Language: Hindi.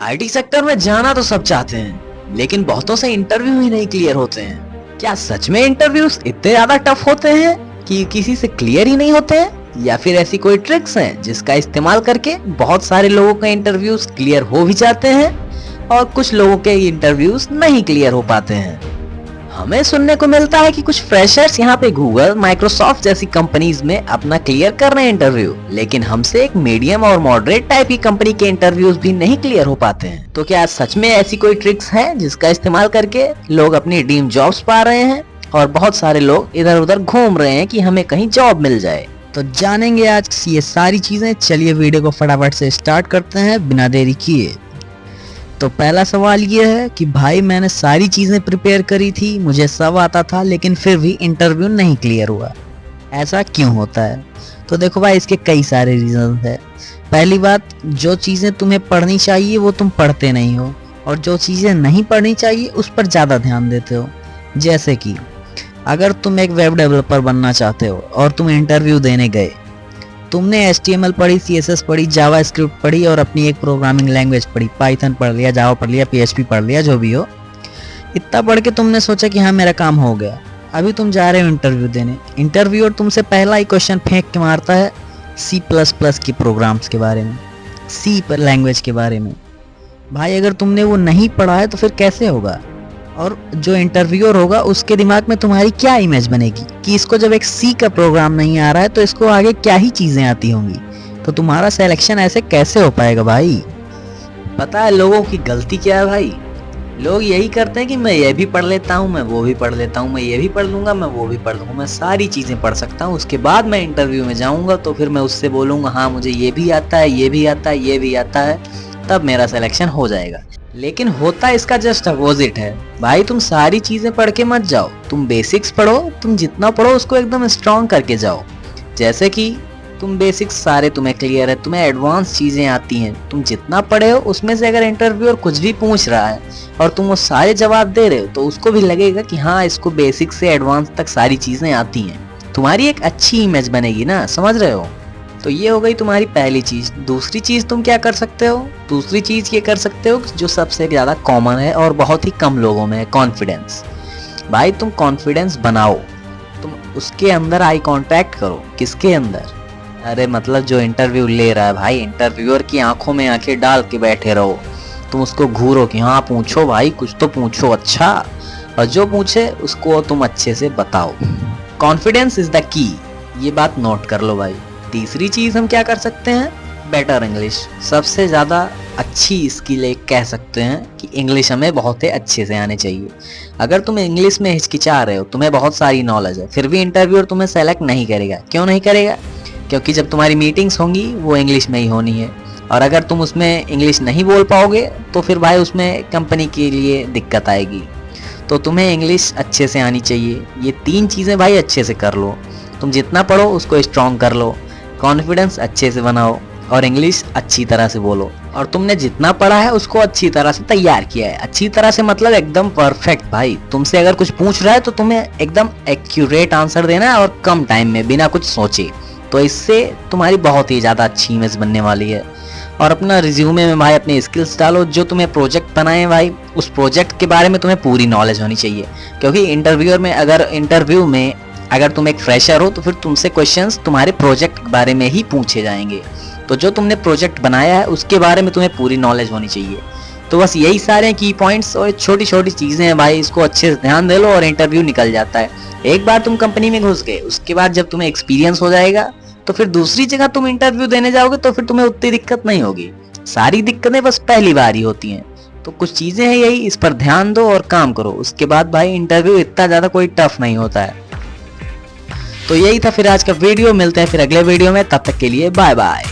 आईटी सेक्टर में जाना तो सब चाहते हैं, लेकिन बहुतों से इंटरव्यू ही नहीं क्लियर होते हैं। क्या सच में इंटरव्यूज इतने ज्यादा टफ होते हैं कि किसी से क्लियर ही नहीं होते हैं, या फिर ऐसी कोई ट्रिक्स हैं जिसका इस्तेमाल करके बहुत सारे लोगों के इंटरव्यूज क्लियर हो भी जाते हैं और कुछ लोगों के इंटरव्यूज नहीं क्लियर हो पाते हैं। हमें सुनने को मिलता है कि कुछ फ्रेशर्स यहाँ पे गूगल, माइक्रोसॉफ्ट जैसी कंपनीज में अपना क्लियर कर रहे हैं इंटरव्यू, लेकिन हमसे एक मीडियम और मॉडरेट टाइप की कंपनी के इंटरव्यूज भी नहीं क्लियर हो पाते हैं। तो क्या सच में ऐसी कोई ट्रिक्स है जिसका इस्तेमाल करके लोग अपनी ड्रीम जॉब्स पा रहे हैं और बहुत सारे लोग इधर उधर घूम रहे हैं कि हमें कहीं जॉब मिल जाए? तो जानेंगे आज ये सारी चीजें। चलिए वीडियो को फटाफट से स्टार्ट करते हैं बिना देरी किए। तो पहला सवाल ये है कि भाई मैंने सारी चीज़ें प्रिपेयर करी थी, मुझे सब आता था, लेकिन फिर भी इंटरव्यू नहीं क्लियर हुआ। ऐसा क्यों होता है? तो देखो भाई, इसके कई सारे रीज़न है। पहली बात, जो चीज़ें तुम्हें पढ़नी चाहिए वो तुम पढ़ते नहीं हो, और जो चीज़ें नहीं पढ़नी चाहिए उस पर ज़्यादा ध्यान देते हो। जैसे कि अगर तुम एक वेब डेवलपर बनना चाहते हो और तुम इंटरव्यू देने गए, तुमने HTML पढ़ी, CSS पढ़ी, जावा स्क्रिप्ट पढ़ी और अपनी एक प्रोग्रामिंग लैंग्वेज पढ़ी, पाइथन पढ़ लिया, जावा पढ़ लिया, PHP पढ़ लिया, जो भी हो। इतना पढ़ के तुमने सोचा कि हाँ मेरा काम हो गया। अभी तुम जा रहे हो इंटरव्यू देने। इंटरव्यूअर तुमसे पहला ही क्वेश्चन फेंक के मारता है C++ की प्रोग्राम्स के बारे में, C लैंग्वेज के बारे में। भाई अगर तुमने वो नहीं पढ़ा है तो फिर कैसे होगा? और जो इंटरव्यूअर होगा उसके दिमाग में तुम्हारी क्या इमेज बनेगी कि इसको जब एक C का प्रोग्राम नहीं आ रहा है तो इसको आगे क्या ही चीजें आती होंगी। तो तुम्हारा सिलेक्शन ऐसे कैसे हो पाएगा भाई? पता है लोगों की गलती क्या है भाई? लोग यही करते हैं कि मैं ये भी पढ़ लेता हूँ, मैं वो भी पढ़ लेता हूँ, मैं ये भी पढ़ लूंगा, मैं वो भी पढ़ लूंगा, मैं सारी चीजें पढ़ सकता हूँ, उसके बाद मैं इंटरव्यू में जाऊंगा तो फिर मैं उससे बोलूंगा हाँ मुझे ये भी आता है, ये भी आता है, ये भी आता है, तब मेरा सिलेक्शन हो जाएगा। लेकिन होता इसका जस्ट अपोजिट है भाई। तुम सारी चीजें पढ़ के मत जाओ, तुम बेसिक्स पढ़ो। तुम जितना पढ़ो उसको एकदम स्ट्रॉन्ग करके जाओ। जैसे कि तुम बेसिक्स सारे तुम्हें क्लियर है, तुम्हें एडवांस चीजें आती हैं, तुम जितना पढ़े हो उसमें से अगर इंटरव्यूअर कुछ भी पूछ रहा है और तुम वो सारे जवाब दे रहे हो तो उसको भी लगेगा कि हाँ इसको बेसिक से एडवांस तक सारी चीजें आती हैं। तुम्हारी एक अच्छी इमेज बनेगी ना, समझ रहे हो? तो ये हो गई तुम्हारी पहली चीज। दूसरी चीज तुम क्या कर सकते हो? दूसरी चीज ये कर सकते हो जो सबसे ज्यादा कॉमन है और बहुत ही कम लोगों में है, कॉन्फिडेंस। भाई तुम कॉन्फिडेंस बनाओ, तुम उसके अंदर आई कांटेक्ट करो। किसके अंदर? अरे मतलब जो इंटरव्यू ले रहा है भाई, इंटरव्यूअर की आंखों में आंखें डाल के बैठे रहो। तुम उसको घूरो कि हाँ पूछो भाई, कुछ तो पूछो अच्छा, और जो पूछे उसको तुम अच्छे से बताओ। कॉन्फिडेंस इज द की, ये बात नोट कर लो भाई। तीसरी चीज हम क्या कर सकते हैं? Better English. सबसे ज्यादा अच्छी स्किल एक कह सकते हैं कि इंग्लिश हमें बहुत ही अच्छे से आने चाहिए। अगर तुम इंग्लिश में हिचकिचा रहे हो, तुम्हें बहुत सारी नॉलेज है, फिर भी इंटरव्यूअर तुम्हें सेलेक्ट नहीं करेगा। क्यों नहीं करेगा? क्योंकि जब तुम्हारी मीटिंग्स होंगी वो इंग्लिश में ही होनी है, और अगर तुम उसमें इंग्लिश नहीं बोल पाओगे तो फिर भाई उसमें कंपनी के लिए दिक्कत आएगी। तो तुम्हें इंग्लिश अच्छे से आनी चाहिए। ये तीन चीज़ें भाई अच्छे से कर लो। तुम जितना पढ़ो उसको स्ट्रॉन्ग कर लो, कॉन्फिडेंस अच्छे से बनाओ और इंग्लिश अच्छी तरह से बोलो। और तुमने जितना पढ़ा है उसको अच्छी तरह से तैयार किया है। अच्छी तरह से मतलब एकदम परफेक्ट भाई। तुमसे अगर कुछ पूछ रहा है तो तुम्हें एकदम एक्यूरेट आंसर देना है और कम टाइम में, बिना कुछ सोचे। तो इससे तुम्हारी बहुत ही ज़्यादा अच्छी इमेज बनने वाली है। और अपना रिज्यूमे में भाई अपनी स्किल्स डालो। जो तुम्हें प्रोजेक्ट बनाए भाई, उस प्रोजेक्ट के बारे में तुम्हें पूरी नॉलेज होनी चाहिए। क्योंकि इंटरव्यू में अगर तुम एक फ्रेशर हो तो फिर तुमसे क्वेश्चंस तुम्हारे प्रोजेक्ट के बारे में ही पूछे जाएंगे। तो जो तुमने प्रोजेक्ट बनाया है उसके बारे में तुम्हें पूरी नॉलेज होनी चाहिए। तो बस यही सारे की पॉइंट्स और छोटी छोटी चीज़ें हैं भाई, इसको अच्छे से ध्यान दे लो और इंटरव्यू निकल जाता है। एक बार तुम कंपनी में घुस गए, उसके बाद जब तुम्हें एक्सपीरियंस हो जाएगा तो फिर दूसरी जगह तुम इंटरव्यू देने जाओगे तो फिर तुम्हें उतनी दिक्कत नहीं होगी। सारी दिक्कतें बस पहली बार ही होती हैं। तो कुछ चीज़ें हैं यही, इस पर ध्यान दो और काम करो। उसके बाद भाई इंटरव्यू इतना ज़्यादा कोई टफ नहीं होता है। तो यही था फिर आज का वीडियो। मिलते हैं फिर अगले वीडियो में, तब तक के लिए बाय बाय।